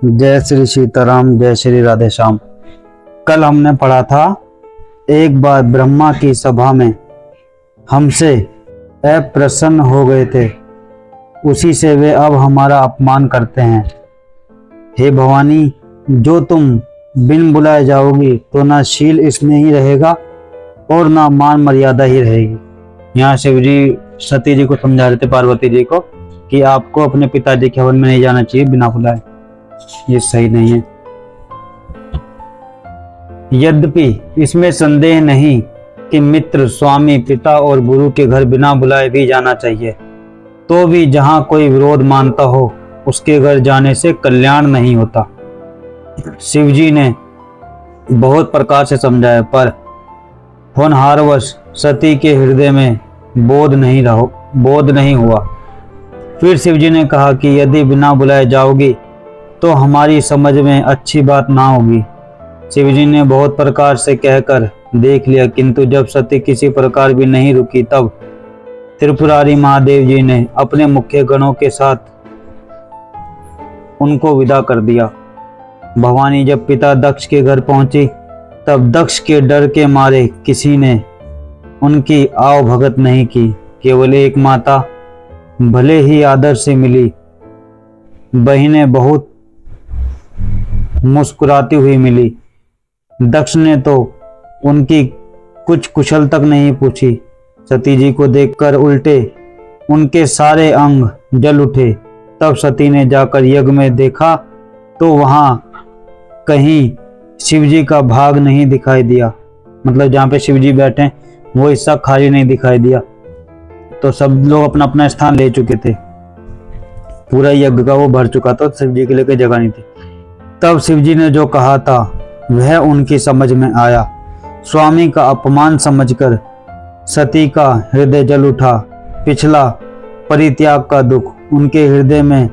जय श्री सीताराम, जय श्री राधे श्याम। कल हमने पढ़ा था, एक बार ब्रह्मा की सभा में हमसे अप्रसन्न हो गए थे, उसी से वे अब हमारा अपमान करते हैं। हे भवानी, जो तुम बिन बुलाए जाओगी तो ना शील स्नेह ही रहेगा और ना मान मर्यादा ही रहेगी। यहाँ शिव जी सती जी को समझा रहे थे, पार्वती जी को, कि आपको अपने पिताजी के हवन में नहीं जाना चाहिए बिना बुलाए, ये सही नहीं है। यद्यपि इसमें संदेह नहीं कि मित्र, स्वामी, पिता और गुरु के घर बिना बुलाए भी जाना चाहिए, तो भी जहां कोई विरोध मानता हो उसके घर जाने से कल्याण नहीं होता। शिव जी ने बहुत प्रकार से समझाया, पर होनहारवश सती के हृदय में बोध नहीं हुआ। फिर शिव जी ने कहा कि यदि बिना बुलाए जाओगी तो हमारी समझ में अच्छी बात ना होगी। शिव जी ने बहुत प्रकार से कहकर देख लिया, किंतु जब सती किसी प्रकार भी नहीं रुकी, तब त्रिपुरारी महादेव जी ने अपने मुख्य गणों के साथ उनको विदा कर दिया। भवानी जब पिता दक्ष के घर पहुंची, तब दक्ष के डर के मारे किसी ने उनकी आव भगत नहीं की। केवल एक माता भले ही आदर से मिली, बहनें बहुत मुस्कुराती हुई मिली। दक्ष ने तो उनकी कुछ कुशल तक नहीं पूछी। सती जी को देखकर उल्टे उनके सारे अंग जल उठे। तब सती ने जाकर यज्ञ में देखा तो वहां कहीं शिवजी का भाग नहीं दिखाई दिया, मतलब जहाँ पे शिवजी बैठे वो हिस्सा खाली नहीं दिखाई दिया। तो सब लोग अपना अपना स्थान ले चुके थे, पूरा यज्ञ का वो भर चुका था, शिवजी के लिए कोई जगह नहीं थी। तब शिवजी ने जो कहा था वह उनकी समझ में आया। स्वामी का अपमान समझकर सती का हृदय जल उठा। पिछला परित्याग का दुख उनके हृदय में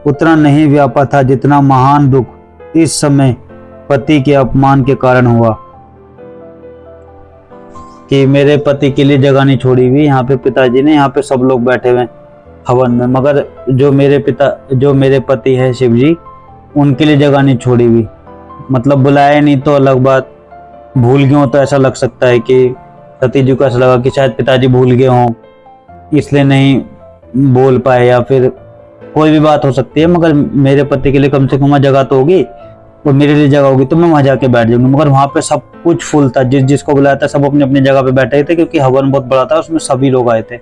उतना नहीं व्यापा था जितना महान दुख इस समय पति के अपमान के कारण हुआ, कि मेरे पति के लिए जगह नहीं छोड़ी हुई। यहाँ पे पिताजी ने, यहाँ पे सब लोग बैठे हुए हवन में, मगर जो मेरे पति है शिव जी, उनके लिए जगह नहीं छोड़ी हुई। मतलब बुलाए नहीं तो अलग बात, भूल गए हो तो ऐसा लग सकता है कि सती जी को ऐसा लगा कि शायद पिताजी भूल गए हों इसलिए नहीं बोल पाए, या फिर कोई भी बात हो सकती है। मगर मेरे पति के लिए कम से कम वहाँ जगह तो होगी और मेरे लिए जगह होगी तो मैं वहां जाके बैठ जाऊंगी। मगर वहां पे सब कुछ फुल था, जिसको बुलाया था सब अपनी अपनी जगह पे बैठे थे, क्योंकि हवन बहुत बड़ा था, उसमें सभी लोग आए थे,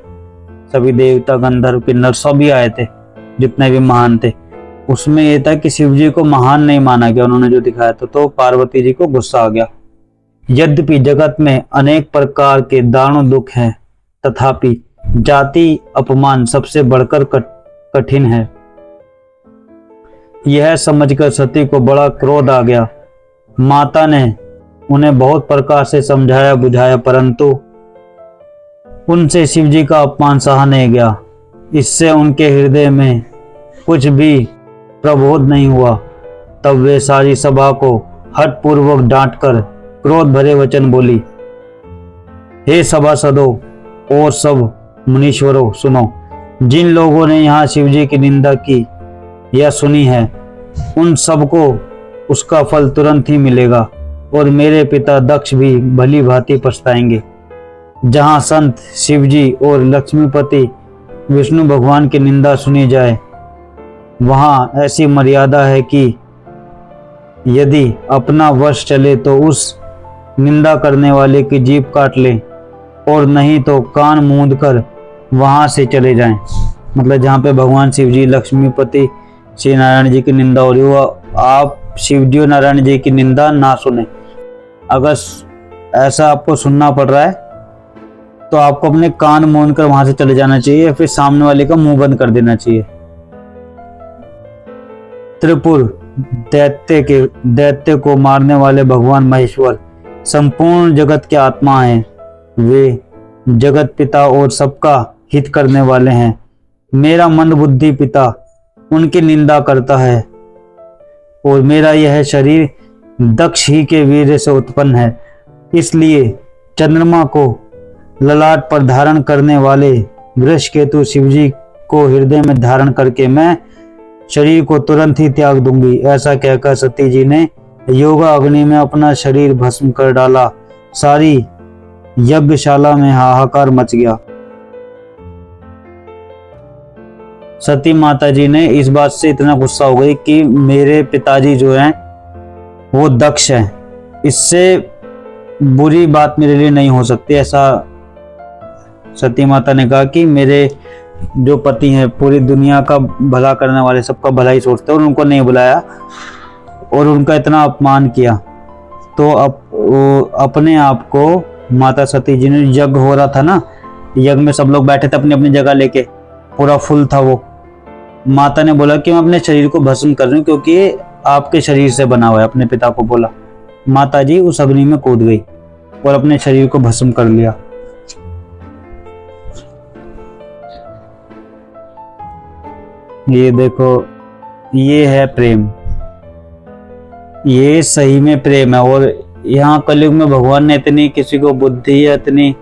सभी देवता, गंधर्व, किन्नर सभी आए थे, जितने भी महान थे। उसमें यह था कि शिव जी को महान नहीं माना गया, उन्होंने जो दिखाया था, तो पार्वती जी को गुस्सा आ गया। यद्यपि जगत में अनेक प्रकार के दारुण दुख हैं, तथापि जाति अपमान सबसे बढ़कर कठिन है। यह समझकर सती को बड़ा क्रोध आ गया। माता ने उन्हें बहुत प्रकार से समझाया बुझाया, परंतु उनसे शिवजी का अपमान सहा नहीं गया। इससे उनके हृदय में कुछ भी प्रबोध नहीं हुआ। तब वे सारी सभा को हठपूर्वक डांटकर क्रोध भरे वचन बोली, हे सभासदों और सब मुनीश्वरों, सुनो। जिन लोगों ने यहाँ शिवजी की निंदा की या सुनी है, उन सबको उसका फल तुरंत ही मिलेगा, और मेरे पिता दक्ष भी भली भांति पछताएंगे। जहाँ संत शिवजी और लक्ष्मीपति विष्णु भगवान की निंदा सुनी जाए, वहाँ ऐसी मर्यादा है कि यदि अपना वश चले तो उस निंदा करने वाले की जीभ काट ले, और नहीं तो कान मूंद कर वहां से चले जाएं। मतलब जहाँ पे भगवान शिव जी, लक्ष्मीपति, श्री नारायण जी की निंदा हो रही हो, आप शिव जी और नारायण जी की निंदा ना सुने। अगर ऐसा आपको सुनना पड़ रहा है तो आपको अपने कान मूंद कर वहां से चले जाना चाहिए, या फिर सामने वाले का मुंह बंद कर देना चाहिए। त्रिपुर दैत्य को मारने वाले भगवान महेश्वर संपूर्ण जगत के आत्मा हैं। वे जगत पिता और सबका हित करने वाले हैं। मेरा मंदबुद्धि पिता उनकी निंदा करता है, और मेरा यह शरीर दक्ष ही के वीर्य से उत्पन्न है। इसलिए चंद्रमा को ललाट पर धारण करने वाले वृषकेतु शिवजी को हृदय में धारण करके मैं शरीर को तुरंत ही त्याग दूंगी। ऐसा कहकर सती जी ने योगा अग्नि में अपना शरीर भस्म कर डाला। सारी यज्ञशाला में हाहाकार मच गया। सती माता जी ने इस बात से इतना गुस्सा हो गई कि मेरे पिताजी जो हैं वो दक्ष हैं, इससे बुरी बात मेरे लिए नहीं हो सकती। ऐसा सती माता ने कहा कि मेरे जो पति हैं पूरी दुनिया का भला करने वाले, सबका भला ही सोचते हैं, और उनको नहीं बुलाया और उनका इतना अपमान किया। तो अब अपने आप को माता सती जी ने, यज्ञ हो रहा था ना, यज्ञ में सब लोग बैठे थे अपनी अपनी जगह लेके, पूरा फुल था वो। माता ने बोला कि मैं अपने शरीर को भस्म कर रही हूँ क्योंकि ये आपके शरीर से बना हुआ है। अपने पिता को बोला। माता जी उस अग्नि में कूद गई और अपने शरीर को भस्म कर लिया। ये देखो, ये है प्रेम, ये सही में प्रेम है। और यहाँ कलयुग में भगवान ने इतनी किसी को बुद्धि या इतनी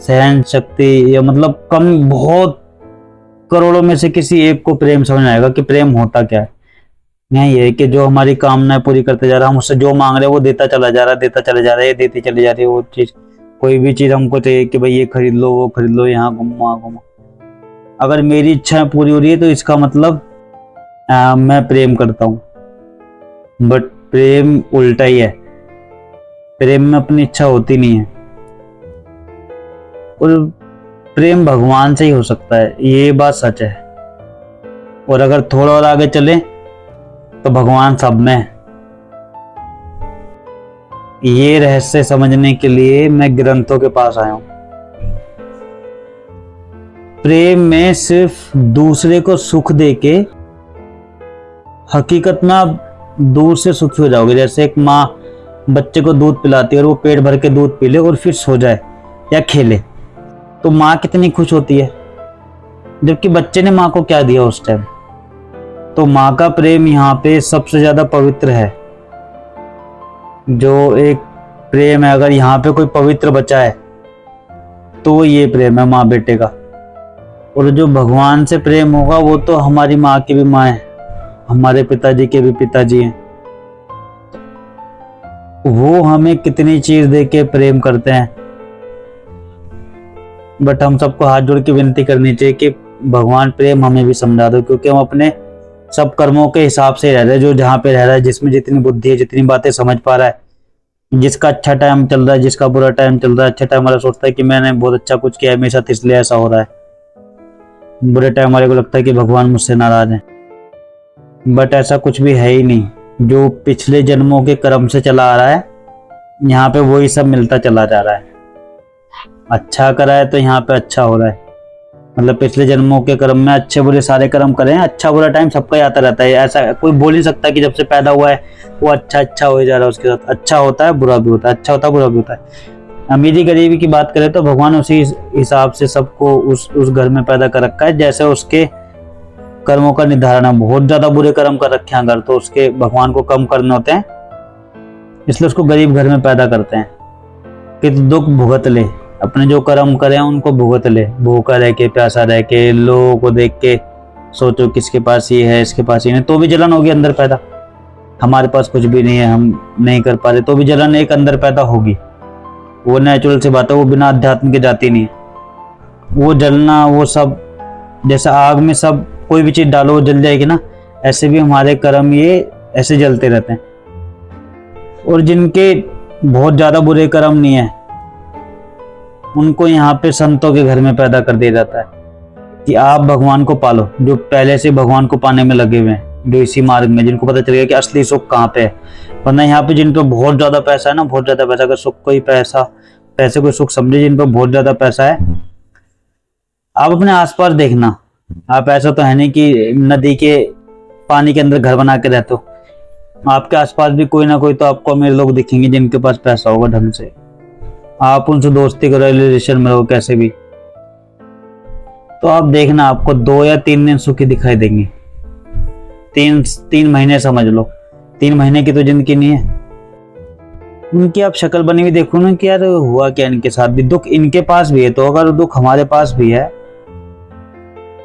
सहन शक्ति, या मतलब कम, बहुत करोड़ों में से किसी एक को प्रेम समझ आएगा कि प्रेम होता क्या है। यही है कि जो हमारी कामनाएं पूरी करते जा रहा है, हम उससे जो मांग रहे हैं वो देता चला जा रहा है, देता चला जा रहा है, ये देती चली जा रही है। वो चीज, कोई भी चीज हमको चाहिए कि भाई ये खरीद लो, वो खरीद लो, यहाँ घूमो वहाँ घूमो। अगर मेरी इच्छा पूरी हो रही है तो इसका मतलब मैं प्रेम करता हूँ। बट प्रेम उल्टा ही है। प्रेम में अपनी इच्छा होती नहीं है, और प्रेम भगवान से ही हो सकता है, ये बात सच है। और अगर थोड़ा और आगे चले तो भगवान सब में है। ये रहस्य समझने के लिए मैं ग्रंथों के पास आया हूं। प्रेम में सिर्फ दूसरे को सुख देके हकीकत में आप दूर से सुखी हो जाओगे। जैसे एक माँ बच्चे को दूध पिलाती है और वो पेट भर के दूध पी ले और फिर सो जाए या खेले, तो माँ कितनी खुश होती है, जबकि बच्चे ने माँ को क्या दिया उस टाइम। तो माँ का प्रेम यहाँ पे सबसे ज्यादा पवित्र है। जो एक प्रेम है, अगर यहाँ पे कोई पवित्र बचा है तो ये प्रेम है माँ बेटे का। और जो भगवान से प्रेम होगा वो तो हमारी माँ की भी माँ है, हमारे पिताजी के भी पिताजी हैं। वो हमें कितनी चीज दे के प्रेम करते हैं। बट हम सबको हाथ जोड़ के विनती करनी चाहिए कि भगवान प्रेम हमें भी समझा दो, क्योंकि हम अपने सब कर्मों के हिसाब से रह रहे हैं। जो जहाँ पे रह रहा है, जिसमें जितनी बुद्धि है, जितनी बातें समझ पा रहा है, जिसका अच्छा टाइम चल रहा है, जिसका बुरा टाइम चल रहा है। अच्छा टाइम वाला सोचता है कि मैंने बहुत अच्छा कुछ किया है मेरे साथ, इसलिए ऐसा हो रहा है। बुरे टाइम वाले को लगता है कि भगवान मुझसे नाराज है। बट ऐसा कुछ भी है ही नहीं। जो पिछले जन्मों के कर्म से चला आ रहा है, यहाँ पे वही सब मिलता चला जा रहा है। अच्छा करा है तो यहाँ पे अच्छा हो रहा है। मतलब पिछले जन्मों के कर्म में अच्छे बुरे सारे कर्म करे हैं। अच्छा बुरा टाइम सबका ही आता रहता है। ऐसा कोई बोल नहीं सकता कि जब से पैदा हुआ है वो अच्छा हो जा रहा है उसके साथ। अच्छा होता है, बुरा भी होता है, अच्छा होता है, बुरा भी होता है। अमीरी गरीबी की बात करें तो भगवान उसी हिसाब से सबको उस घर में पैदा कर रखा है जैसे उसके कर्मों का निर्धारण है। बहुत ज्यादा बुरे कर्म कर रखे हैं अगर, तो उसके भगवान को कम करने होते हैं, इसलिए उसको गरीब घर में पैदा करते हैं कि दुख भुगत ले, अपने जो कर्म करे उनको भुगत ले। भूखा रह के, प्यासा रह के, लोगों को देख के सोचो किसके पास ये है, इसके पास ये नहीं, तो भी जलन होगी अंदर पैदा। हमारे पास कुछ भी नहीं है, हम नहीं कर पा रहे, तो भी जलन एक अंदर पैदा होगी। वो नेचुरल सी बात है, वो बिना अध्यात्म के जाती नहीं है। वो जलना, वो सब जैसे आग में सब कोई भी चीज डालो वो जल जाएगी ना, ऐसे भी हमारे कर्म ये ऐसे जलते रहते हैं। और जिनके बहुत ज्यादा बुरे कर्म नहीं है उनको यहाँ पे संतों के घर में पैदा कर दिया जाता है कि आप भगवान को पालो, जो पहले से भगवान को पाने में लगे हुए हैं, जो इसी मार्ग में, जिनको पता चल गया कि असली सुख कहाँ पे है। वरना यहाँ पे जिन पे बहुत ज्यादा पैसा है ना, बहुत ज्यादा पैसा, अगर सुख कोई पैसे को सुख समझे, जिन पे बहुत ज्यादा पैसा है, आप अपने आसपास देखना। आप ऐसा तो है नहीं कि नदी के पानी के अंदर घर बना के रहते हो, आपके आसपास भी कोई ना कोई तो आपको अमीर लोग दिखेंगे जिनके पास पैसा होगा ढंग से। आप उनसे दोस्ती करो, रिलेशन में रहो कैसे भी, तो आप देखना आपको 2 या 3 दिन सुखी दिखाई देंगे। 3 महीने समझ लो, 3 महीने की तो जिंदगी नहीं है। उनकी आप शक्ल बनी हुई देखो ना कि यार हुआ क्या इनके साथ भी, दुख इनके पास भी है, तो अगर दुख हमारे पास भी है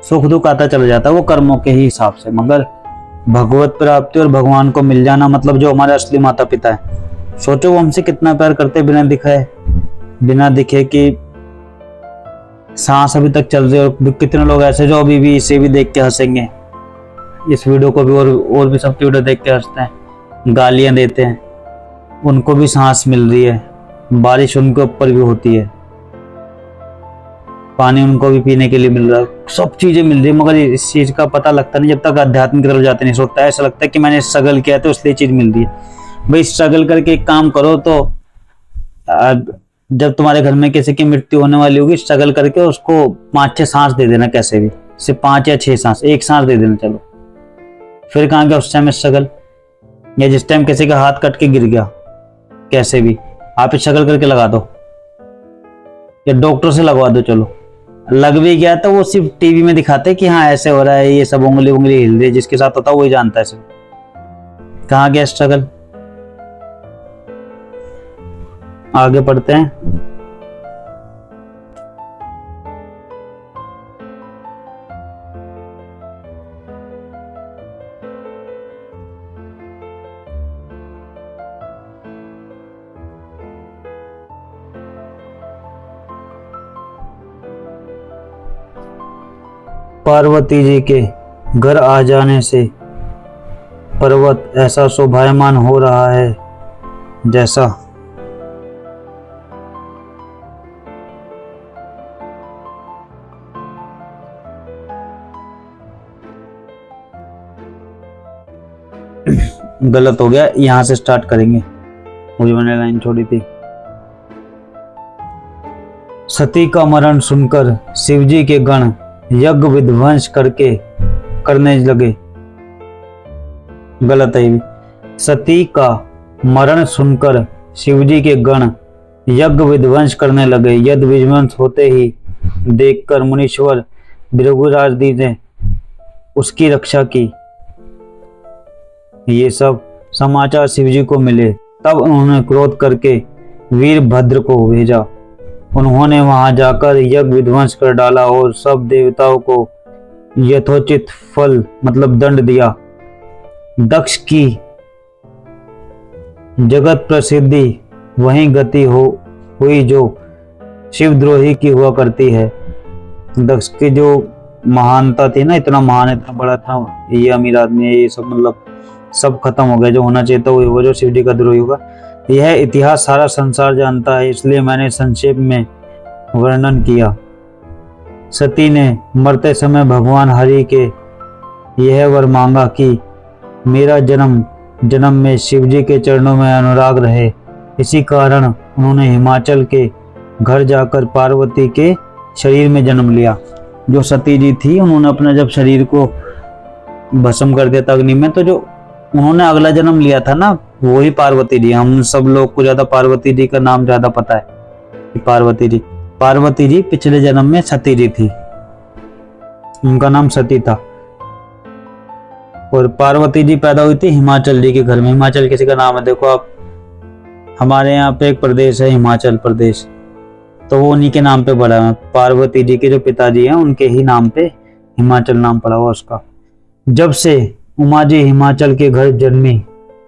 सुख दुख आता चला जाता है, वो कर्मों के ही हिसाब से। मगर भगवत प्राप्ति और भगवान को मिल जाना मतलब जो हमारे असली माता पिता है, सोचो वो हमसे कितना प्यार करते बिना दिखाए, बिना दिखे कि सांस अभी तक चल रही है। और कितने लोग ऐसे जो अभी भी इसे भी देख के हंसेंगे, इस वीडियो को भी और भी सबकी वीडियो देख के हंसते हैं, गालियां देते हैं। उनको भी सांस मिल रही है, बारिश उनके ऊपर भी होती है, पानी उनको भी पीने के लिए मिल रहा है, सब चीजें मिल रही है। मगर इस चीज का पता लगता नहीं जब तक अध्यात्म की तरफ जाते नहीं। सोचता है, ऐसा लगता है कि मैंने स्ट्रगल किया तो इसलिए चीज मिल रही है। भाई स्ट्रगल करके एक काम करो तो जब तुम्हारे घर में किसी की मृत्यु होने वाली होगी, स्ट्रगल करके उसको 5-6 सांस दे देना, कैसे भी सिर्फ 5 या 6 सांस, एक सांस दे देना। चलो फिर कहाँ गया उस टाइम स्ट्रगल? या जिस टाइम किसी का हाथ कट के गिर गया, कैसे भी आप स्ट्रगल करके लगा दो, या डॉक्टर से लगवा दो। चलो लग भी गया तो वो सिर्फ टीवी में दिखाते कि हाँ ऐसे हो रहा है, ये सब उंगली उंगली हिल रही है, जिसके साथ होता है वही जानता है सिर्फ। कहाँ गया स्ट्रगल? आगे पढ़ते हैं। पार्वती जी के घर आ जाने से पर्वत ऐसा शोभायमान हो रहा है जैसा गलत हो गया, यहां से स्टार्ट करेंगे, मुझे मैंने लाइन छोड़ी थी। सती का मरण सुनकर शिवजी के गण यज्ञ विध्वंस करने लगे। गलत है ये भी। सती का मरण सुनकर शिवजी के गण यज्ञ विध्वंस करने लगे। यज्ञ विध्वंस होते ही देखकर मुनीश्वर भृगुराज जी ने उसकी रक्षा की। ये सब समाचार शिवजी को मिले, तब उन्होंने क्रोध करके वीरभद्र को भेजा। उन्होंने वहां जाकर यज्ञ विध्वंस कर डाला और सब देवताओं को यथोचित फल मतलब दंड दिया। दक्ष की जगत प्रसिद्धि वही गति हुई जो शिवद्रोही की हुआ करती है। दक्ष की जो महानता थी ना, इतना महान इतना बड़ा था, ये अमीर आदमी है, ये सब मतलब सब खत्म हो गया। जो होना चाहिए था वो जो शिवजी का द्रोही होगा। यह इतिहास सारा संसार जानता है, इसलिए मैंने संक्षेप में वर्णन किया। सती ने मरते समय भगवान हरि के यह वर मांगा कि मेरा जन्म में शिवजी के चरणों में अनुराग रहे। इसी कारण उन्होंने हिमाचल के घर जाकर पार्वती के शरीर में जन्म लिया। जो सती जी थी, उन्होंने अपना जब शरीर को भस्म कर दिया था अग्नि में, तो जो उन्होंने अगला जन्म लिया था ना, वही पार्वती जी। हम सब लोग को ज्यादा पार्वती जी का नाम ज्यादा पता है कि पार्वती जी पिछले जन्म में सती जी थी, उनका नाम सती था। और पार्वती जी पैदा हुई थी हिमाचल जी के घर में। हिमाचल किसी का नाम है, देखो आप, हमारे यहाँ पे एक प्रदेश है हिमाचल प्रदेश, तो वो उन्हीं के नाम पे पड़ा है। पार्वती जी के जो पिताजी हैं उनके ही नाम पे हिमाचल नाम पड़ा हुआ उसका। जब से उमा जी हिमाचल के घर जन्मी,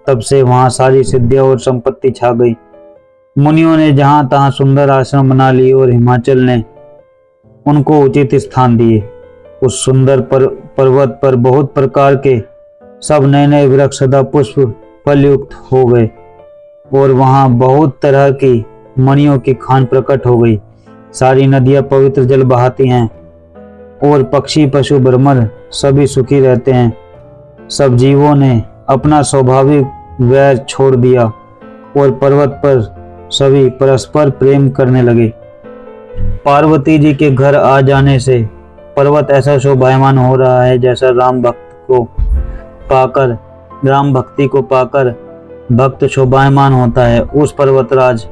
तब से वहां सारी सिद्धियां और संपत्ति छा गई। मुनियों ने जहां तहां सुंदर आश्रम बना लिए और हिमाचल ने उनको उचित स्थान दिए। उस सुंदर पर्वत पर बहुत प्रकार के सब नए नए वृक्ष सदा पुष्प फलयुक्त हो गए और वहां बहुत तरह की मणियों की खान प्रकट हो गई। सारी नदियां पवित्र जल बहाती हैं और पक्षी पशु भ्रमर सभी सुखी रहते हैं। सब जीवों ने अपना स्वाभाविक वैर छोड़ दिया और पर्वत पर सभी परस्पर प्रेम करने लगे। पार्वती जी के घर आ जाने से पर्वत ऐसा शोभायमान हो रहा है जैसा राम भक्ति को पाकर भक्त शोभायमान होता है। उस पर्वतराज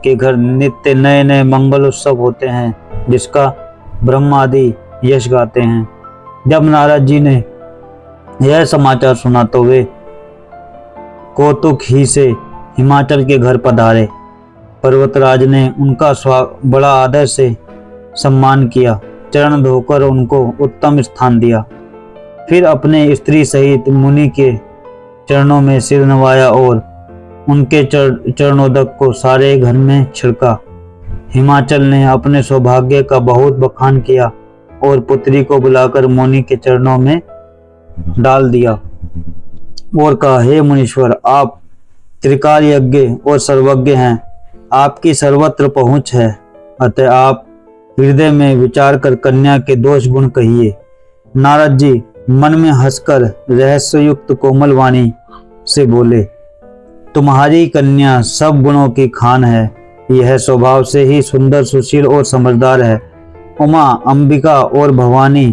के घर नित्य नए नए मंगल उत्सव होते हैं, जिसका ब्रह्मा आदि यश गाते हैं। जब नारद जी ने यह समाचार सुना तो वे कौतुक ही से हिमाचल के घर पधारे। पर्वतराज ने उनका बड़ा आदर से सम्मान किया चरण धोकर उनको उत्तम स्थान दिया। फिर अपने स्त्री सहित मुनि के चरणों में सिर नवाया और उनके चरणोदक को सारे घर में छिड़का। हिमाचल ने अपने सौभाग्य का बहुत बखान किया और पुत्री को बुलाकर मुनि के चरणों में डाल दिया और कहा, हे मुनीश्वर, आप त्रिकाल यज्ञ और सर्वज्ञ हैं, आपकी सर्वत्र पहुंच है, अतः आप हृदय में विचार कर कन्या के दोष गुण कहिए। नारद जी मन में हंसकर रहस्ययुक्त कोमल वाणी से बोले, तुम्हारी कन्या सब गुणों की खान है, यह स्वभाव से ही सुंदर, सुशील और समझदार है। उमा, अंबिका और भवानी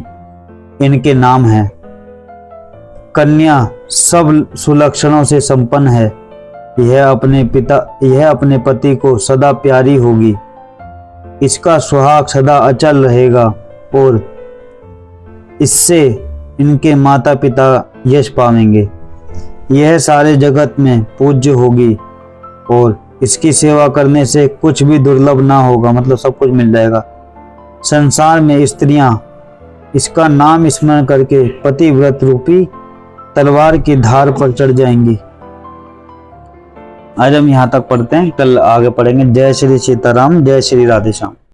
इनके नाम हैं। कन्या सब सुलक्षणों से संपन्न है, यह अपने पति को सदा प्यारी होगी, इसका सुहाग सदा अचल रहेगा और इससे इनके माता पिता यश पावेंगे। यह सारे जगत में पूज्य होगी और इसकी सेवा करने से कुछ भी दुर्लभ ना होगा, मतलब सब कुछ मिल जाएगा। संसार में स्त्रियां इसका नाम स्मरण करके पतिव्रत रूपी तलवार की धार पर चढ़ जाएंगी। आज हम यहाँ तक पढ़ते हैं, कल आगे पढ़ेंगे। जय श्री सीताराम, जय श्री राधेश्याम।